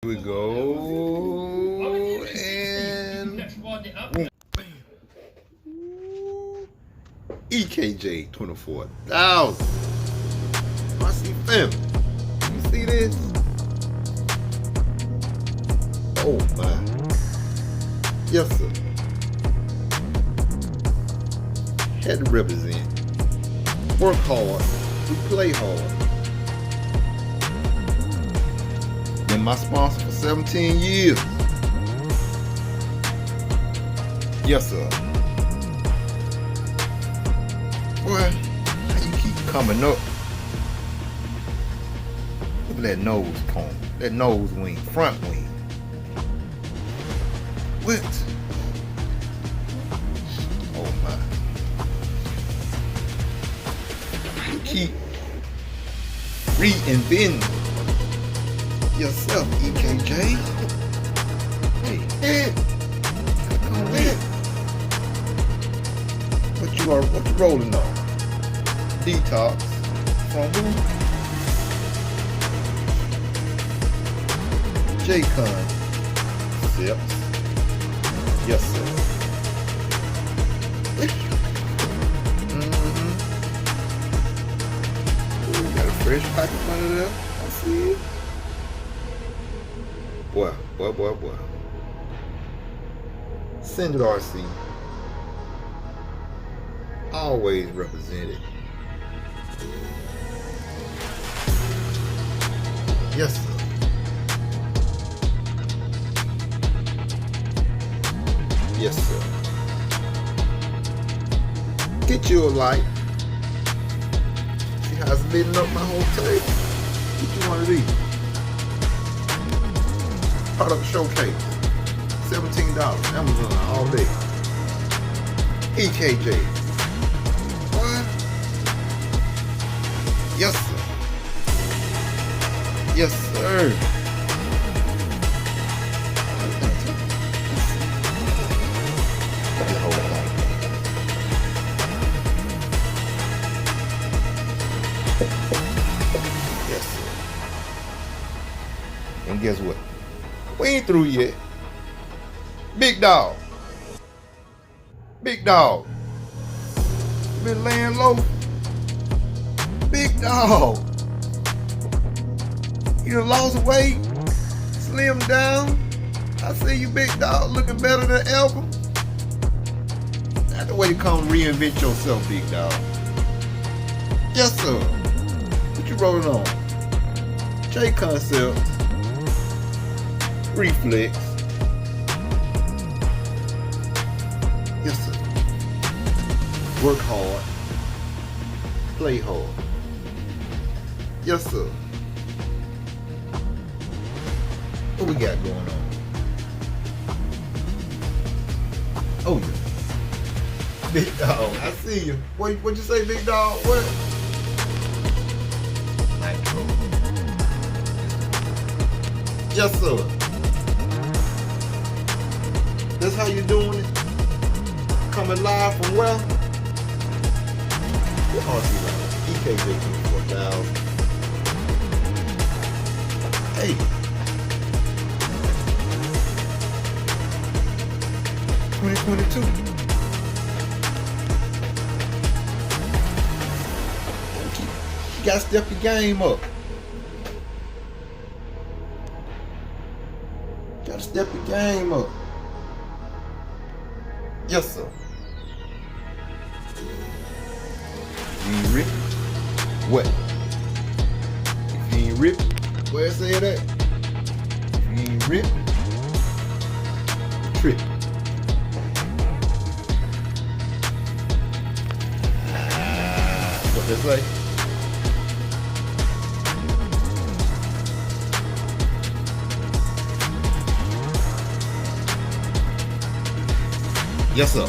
We go and EKJ 24,000. I see family. You see this? Oh my. Yes sir. Had to represent. Work hard. We play hard. Been my sponsor for 17 years. Yes, sir. Boy, how you keep coming up? Look at that nose cone. That nose wing, front wing. What? Oh my. You keep reinventing yourself, EKJ. Hey, come in. What you rolling on? Detox from who? J-Con. Sips. Yes, sir. Ooh, got a fresh packet under there. I see it. Boy. Send it RC. Always represented. Yes, sir. Yes, sir. Get you a light. See how it's lighting up my whole table? Get you one of these. Product showcase. $17. Amazon all day. EKJ. What? Yes, sir. Yes, sir. The whole thing. Yes, sir. And guess what? We ain't through yet. Big dog. Big dog. Been laying low. Big dog. You done lost weight. Slimmed down. I see you, big dog, looking better than ever. That's the way you come reinvent yourself, big dog. Yes, sir. What you rolling on? J Concepts. Reflex. Yes, sir. Work hard. Play hard. Yes, sir. What we got going on? Oh, yeah. Big dog, I see you. What'd you say, big dog? What? Nitro. Yes, sir. That's how you doing it? Coming live from where? EKJ 24,000. Hey. $2022. You gotta step your game up. Gotta step your game up. Yes, sir. You ain't ripping? What? If you ain't ripping, where it say that? If you ain't ripping, trip. What they say? Yes, sir.